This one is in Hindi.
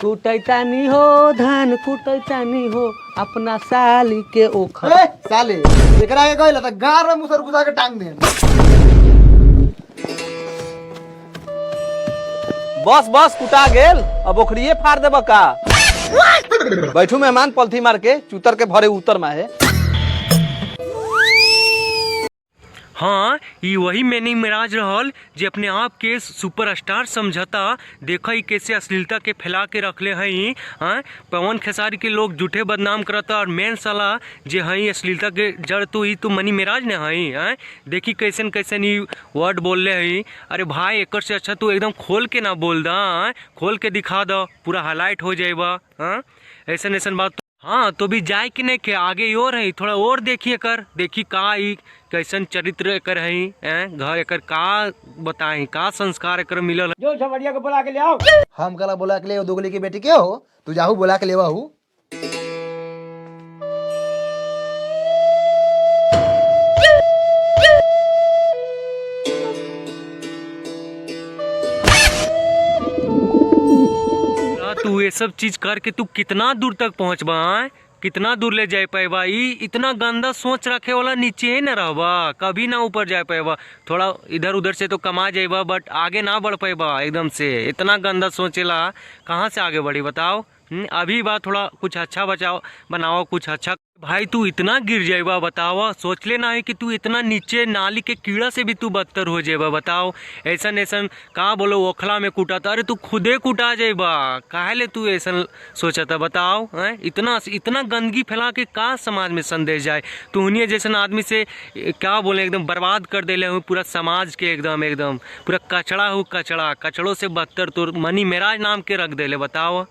कुटैतानी हो धान कुटैतानी हो अपना साली के ओखर। ए साले एकरा के कहला त गार में मुसर घुसा के टांग दे। बस बस कुटा गेल, अब ओखरिए फाड़ देब का। बैठू मेहमान पलथी मार के चूतर के भरे उतर में है। हाँ, ये वही मैनी मिराज रहल जे अपने आप के सुपरस्टार समझता। देखा ही कैसे अश्लीलता के फैला के रखले हई। हाँ, पवन खेसारी के लोग झूठे बदनाम करता और मेन साला जे हई अश्लीलता के जड़ तो ही तो मनी मिराज ने हई। हाँ, देखी कैसन कैसन ही वर्ड बोलले हई। अरे भाई एकर से अच्छा तू एकदम खोल के ना बोल दा। खोल के दिखा दो, पूरा हाईलाइट हो जाएगा। हाँ, ऐसन ऐसन बात। हाँ, तो भी जाए कि नहीं के आगे और है, थोड़ा और देखिए कर, देखी का ही कैसन चरित्र कर है घर एकर का बताई, का संस्कार एकर मिलल। जो झमरिया को बुला के ले आओ। हम कला बोला के ले दोगली की बेटी के हो, तू जाहू बोला के लेवा हूँ। तू ये सब चीज करके तू कितना दूर तक पहुँचबा, कितना दूर ले जाए पाएबा। इतना गंदा सोच रखे वाला नीचे ही न रहबा, कभी ना ऊपर जा पाएबा। थोड़ा इधर उधर से तो कमा जाएबा बट आगे ना बढ़ पाएबा एकदम से। इतना गंदा सोचेला कहाँ से आगे बढ़ी बताओ। अभी बात थोड़ा कुछ अच्छा बचाओ, बनाओ कुछ अच्छा। भाई तू इतना गिर जाएगा बताओ, सोच लेना है कि तू इतना नीचे नाली के कीड़ा से भी तू बदतर हो जाएगा बताओ। ऐसन ऐसन कहा बोलो ओखला में कूटा था, अरे तू खुदे कूटा जाएगा, काहे ले तू ऐसा सोचा था बताओ। इतना इतना गंदगी फैला के का समाज में संदेश जाए। तू उन्हीं जैसन आदमी से क्या बोले एकदम बर्बाद कर देले हूँ पूरा समाज के, एकदम एकदम पूरा कचड़ा हूँ, कचड़ा कचड़ों से बदतर तो मनी मिराज नाम के रख देले बताओ।